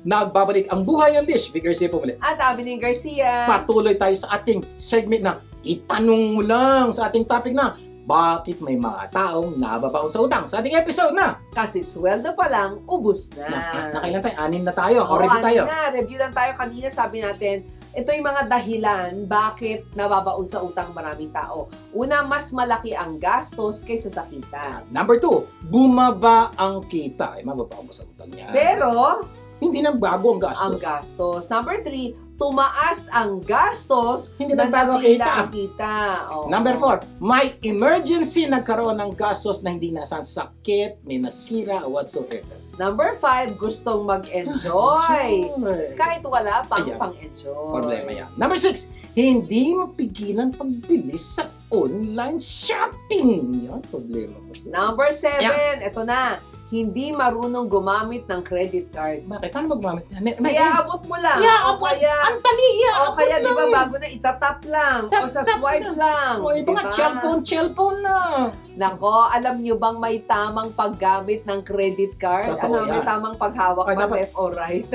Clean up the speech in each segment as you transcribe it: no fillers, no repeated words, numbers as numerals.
Nagbabalik ang buhay ng Lish. Big Garcia po muli. At Abilene Garcia. Patuloy tayo sa ating segment na itanong mo lang sa ating topic na bakit may mga taong nababaon sa utang. Sa ating episode na Kasi sweldo pa lang, ubus na. nakailan tayo? 6 na tayo. O Oo, review tayo. Review lang tayo kanina. Sabi natin, ito yung mga dahilan bakit nababaon sa utang maraming tao. Una, mas malaki ang gastos kaysa sa kita. Number 2, bumaba ang kita. Ay, mababa ba sa utang niya? Pero, Hindi nang bago ang gastos. ang gastos. Number 3, tumaas ang gastos Hindi na nang bago natila kita. ang kita. Oo. Number 4, may emergency nagkaroon ng gastos na hindi nasan sakit, may nasira, whatsoever. Number 5, gustong mag-enjoy. Kahit wala pang Ayan. pang-enjoy. Problema yan. Number 6, hindi mapigilan pagbili sa online shopping. Yan, problema ko. Number 7, ito na. Hindi marunong gumamit ng credit card. Bakit? Paano magmamit? Kaya abot mo lang. Yeah, O kaya, ang tali, o kaya di ba bago na itatap lang. O sa Tap swipe lang. O, iba nga, cellphone na. Nako, alam nyo bang may tamang paggamit ng credit card? Totoo May yan. tamang paghawak Ay, pa dapat- left or right?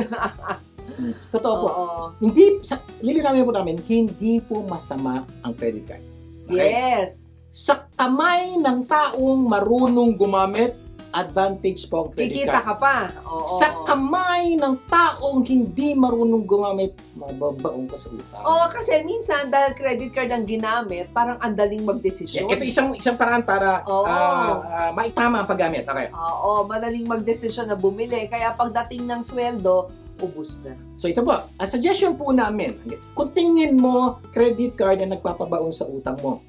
Totoo po. Oo. Hindi, lilinawin po namin, hindi po masama ang credit card. Okay? Yes. Sa kamay ng taong marunong gumamit, advantage po ang credit Kikita card. ka pa. Oo. Sa kamay ng taong hindi marunong gumamit, mababaong ka sa utang. Oo, kasi minsan dahil credit card ang ginamit, parang andaling magdesisyon. Ito isang paraan para Oo. maitama ang paggamit. Okay. Oo, madaling magdesisyon na bumili. Kaya pagdating ng sweldo, ubus na. So ito po, ang suggestion po namin, kung tingin mo credit card na nagpapabaon sa utang mo,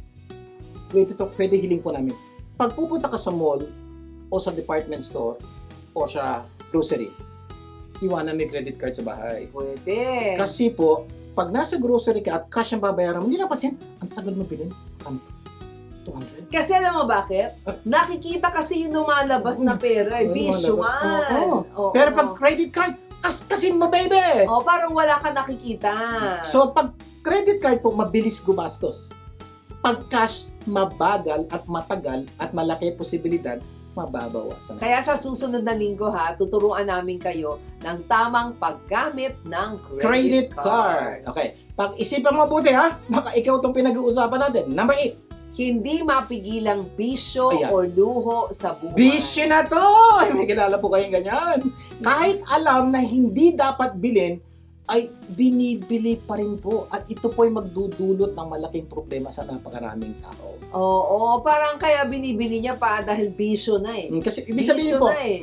pwede hiling po namin. Pag pupunta ka sa mall, o sa department store, o sa grocery, iwanan mo yung credit card sa bahay. Pwede. Kasi po, pag nasa grocery ka at cash ang babayaran mo, hindi napansin, ang tagal mo bilhin. 200. Kasi alam mo bakit? Nakikita kasi yung lumalabas na pera. Visual. Oo. Pero pag credit card, kasin mo, baby! Oh, parang wala ka nakikita. So, pag credit card po, mabilis gumastos. Pag cash, mabagal at matagal at malaki posibilidad, mababawasan. Kaya sa susunod na linggo tuturuan namin kayo ng tamang paggamit ng Credit card. Okay. Pag-isipan mo mabuti baka ikaw itong pinag-uusapan natin. Number 8. Hindi mapigilang bisyo Ayan. o luho sa buhay. Bisyo na to! Ay, may kilala po kayong ganyan. Kahit alam na hindi dapat bilhin, ay binibili pa rin po. At ito po ay magdudulot ng malaking problema sa napakaraming tao. Oo, parang kaya binibili niya pa dahil bisyo na eh. Kasi ibig sabihin Bisyo po, na eh.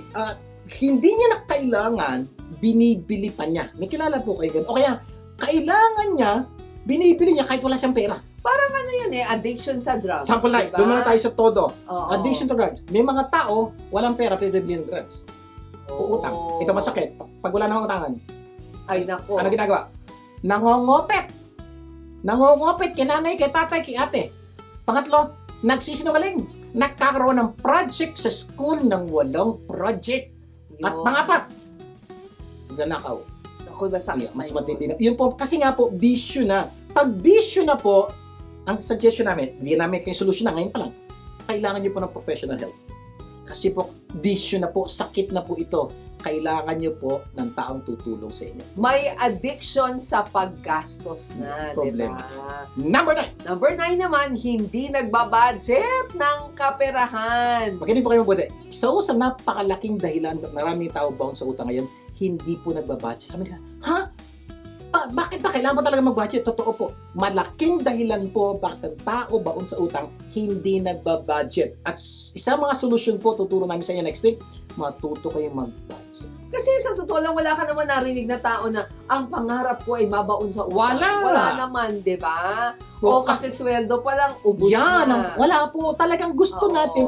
hindi niya na kailangan, binibili pa niya. May kilala po kayo ganyan. O kaya, kailangan niya, binibili niya kahit wala siyang pera. Ano yan eh, addiction sa drugs. Sample like, diba? doon muna tayo sa todo. Oo. Addiction to drugs. May mga tao, walang pera pero bibili ng drugs. Uutang. Oo. Ito masakit. Pag wala nang utangan, Ay nako. ano ginagawa? Nangongopet. Nangongopet kay nanay, kay tatay, kay ate. Pangatlo, nagsisinungaling. Nagkakaroon ng project sa school ng walang project. At Yun. pangapat, nagnanakaw. Ako'y masakit. Yeah, mas na yun. matindi na. Yun po, kasi nga po, bisyo na. Pag bisyo na po, ang suggestion namin, bigyan namin kayo solusyon na ngayon pa lang. Kailangan niyo po ng professional help. Kasi po, bisyo na po, sakit na po ito. Kailangan niyo po ng taong tutulong sa inyo. May addiction sa paggastos na, di Problema. ba? Number 9. Number 9 naman, hindi nagbabudget ng kaperahan. Makinig po kayo mabuti. Isa sa napakalaking dahilan na maraming tao bound sa utang ngayon, hindi po nagbabudget. Sabi nila, bakit na kailangan mo talaga mag-budget? Totoo po. Malaking dahilan po bakit ang tao baon sa utang hindi nagbabudget. At isa mga solusyon po, tuturo namin sa inyo next week, matuto kayong mag-budget. Kasi sa totoo lang, wala ka naman narinig na tao na ang pangarap ko ay mabaon sa utang. Wala. Wala naman, di ba? O kasi sweldo pa lang, ubus Yan, na. wala po. Talagang gusto Oo. natin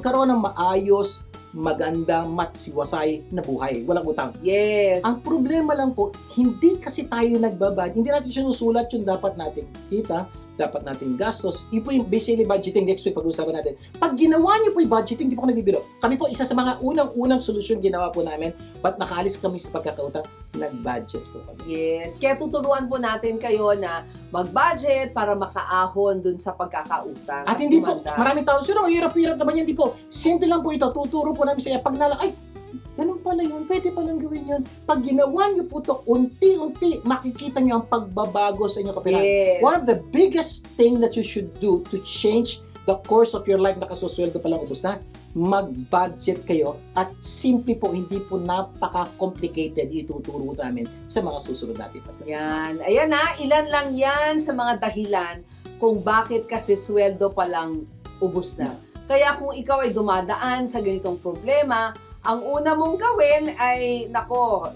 karoon ng maayos, maganda, matsiwasay na buhay. Walang utang. Yes. Ang problema lang po, hindi kasi tayo nagbabudget. Hindi natin sinusulat yung dapat nating kita, dapat nating gastos. Yun po yung basically budgeting next week pag-uusapan natin. Pag ginawa niyo po yung budgeting, hindi po ako nagbibiro. Kami po, isa sa mga unang-unang solusyon ginawa po namin, ba't nakaalis kami sa pagkakautang, nag-budget po kami. Yes. Kaya tuturuan po natin kayo na mag-budget para makaahon dun sa pagkakautang. At hindi po, Kumanda. maraming tao, sino, hirap-hirap naman yan, hindi po. Simple lang po ito, tuturo po namin sa iyo. Pag ay, ganun pala pala yun, pwede palang gawin yun. Pag ginawa niyo po ito, unti-unti, makikita niyo ang pagbabago sa inyong kaperahan. Yes. One of the biggest thing that you should do to change the course of your life na kasusweldo pa lang ubos na, mag-budget kayo at simple po, hindi po napaka-complicated ituturo namin sa mga susunod natin pagkasama. Yan. Ayan na, ilan lang yan sa mga dahilan kung bakit kasi sweldo pa lang ubos na. Kaya kung ikaw ay dumadaan sa ganitong problema, ang una mong gawin ay, nako,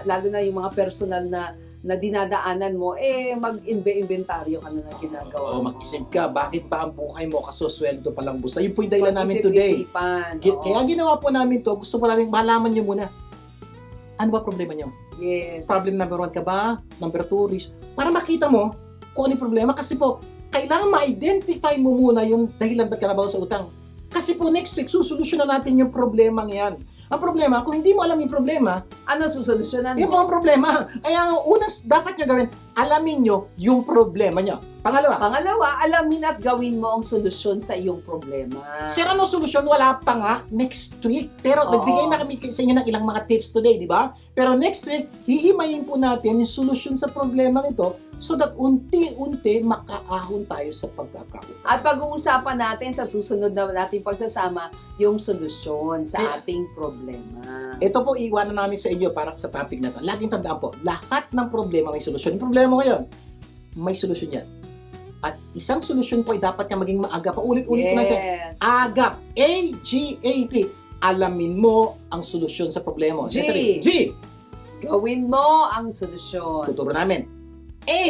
lalo na yung mga personal na dinadaanan mo, mag-inventaryo ka na ng ginagawa Oo, mo. mag-isip ka, bakit ba ang buhay mo kasusweldo pa lang busa? Yun po yung dahilan namin today. Pag-isip-isipan. Kaya ginawa po namin to, gusto po namin malaman nyo muna. Ano ba problema nyo? Yes. Problem number 1 ka ba? Number 2, risk. Para makita mo kung ano yung problema. Kasi po, kailangan ma-identify mo muna yung dahilan ba't ka nabaw sa utang. Kasi po next week, susolusyonan natin yung problemang yan. Ang problema, kung hindi mo alam yung problema, Ano susolusyonan yun mo? po ang problema. Kaya ang unang dapat nyo gawin, alamin nyo yung problema nyo. Pangalawa, alamin at gawin mo ang solusyon sa iyong problema. Sir, ano solusyon? Wala pa nga next week. Pero Oo. nagbigay na kami sa inyo ng ilang mga tips today, di ba? Pero next week, hihimayin po natin yung solusyon sa problema ito so that unti-unti makaahon tayo sa pagkakautang. At pag-uusapan natin sa susunod na nating pagsasama yung solusyon sa ating problema. Ito po iwanan namin sa inyo para sa topic na to. Laging tandaan po, lahat ng problema may solusyon. Yung problema mo ngayon, may solusyon yan. At isang solusyon po ay dapat ka maging maagap. Paulit-ulit ko na siya. Yes. Agap. A-G-A-P. Alamin mo ang solusyon sa problema mo. G. Letter A. G. Gawin mo ang solusyon. Tuturo namin. A.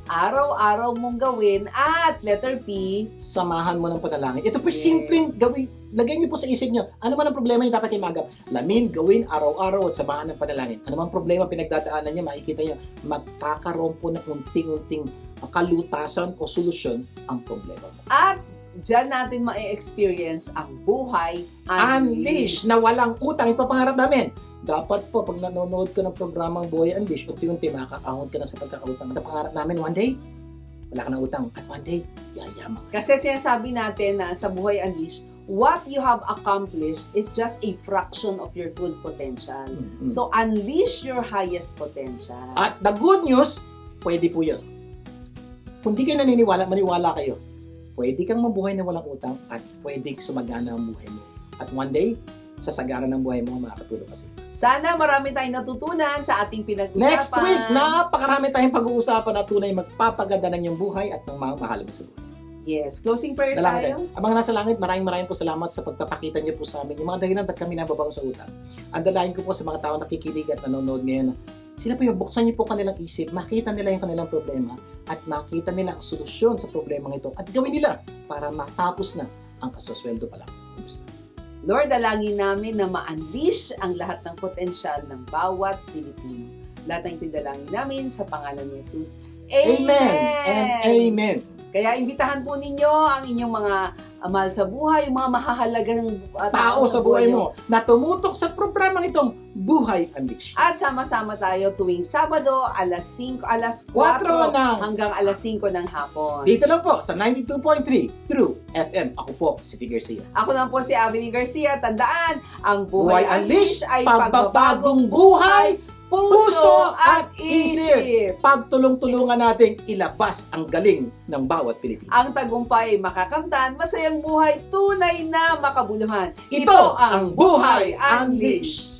Araw-araw mong gawin. At letter P, Samahan mo ng panalangin. Ito po Yes. simpleng gawin. Lagay niyo po sa isip niyo. Ano man ang problema yung dapat kayo magap? Lamin, gawin araw-araw at samahan ng panalangin. Ano man problema pinagdadaanan niyo, makikita niyo, magkakaroon po ng unting-unting kalutasan o solusyon ang problema mo. at dyan natin ma-experience ang buhay Unleash na walang utang. Ito pangarap namin. Dapat po, pag nanonood ka ng programang Buhay Unleash, unti-unti makakaahon ka na sa pagkakautang. Ito pangarap namin, one day, wala ka na utang. At one day, yayaman ka. Kasi sinasabi natin na sa Buhay Unleash, what you have accomplished is just a fraction of your full potential. Mm. So, unleash your highest potential. At the good news, pwede po yun. Kung di kayo naniniwala, maniwala kayo. Pwede kang mabuhay na walang utang at pwede sumagana ang buhay mo. At one day, sasagana ng buhay mo, makakatulong kasi. Sana marami tayong natutunan sa ating pinag-usapan. Next week, napakarami tayong pag-uusapan na tunay magpapaganda ng iyong buhay at ng mga mahal mo sa buhay. Yes. Closing prayer Dalangin tayo. tayo. Abang nasa langit, maraming po salamat sa pagpapakita niyo po sa amin. Yung mga dahilan ba't kami nababaon sa utang. Ang dalahin ko po sa mga tao nakikinig at nanonood ngayon, sila po yung buksan niyo po kanilang isip, makita nila yung kanilang problema at makita nila ang solusyon sa problema ito at gawin nila para matapos na ang kasusweldo pa lang. Lord, dalangin namin na ma-unleash ang lahat ng potensyal ng bawat Pilipino. Lahat ng dalangin namin sa pangalan ni Jesus. Amen and amen. Kaya imbitahan po ninyo ang inyong mga mahal sa buhay, yung mga mahahalagang Tao sa buhay nyo. mo na tumutok sa programang itong Buhay Unleash. At sama-sama tayo tuwing Sabado, alas 4 4 ng hanggang alas 5 ng hapon. dito lang po sa 92.3 True FM. Ako po, si Garcia. Ako lang po si Avni Garcia. Tandaan, ang Buhay Buhay Unleash, Unleash ay pagbabagong buhay, puso at isip. pagtulong-tulungan nating ilabas ang galing ng bawat Pilipino. Ang tagumpay makakamtan, masayang buhay, tunay na makabuluhan. Ito ang Buhay Unleash.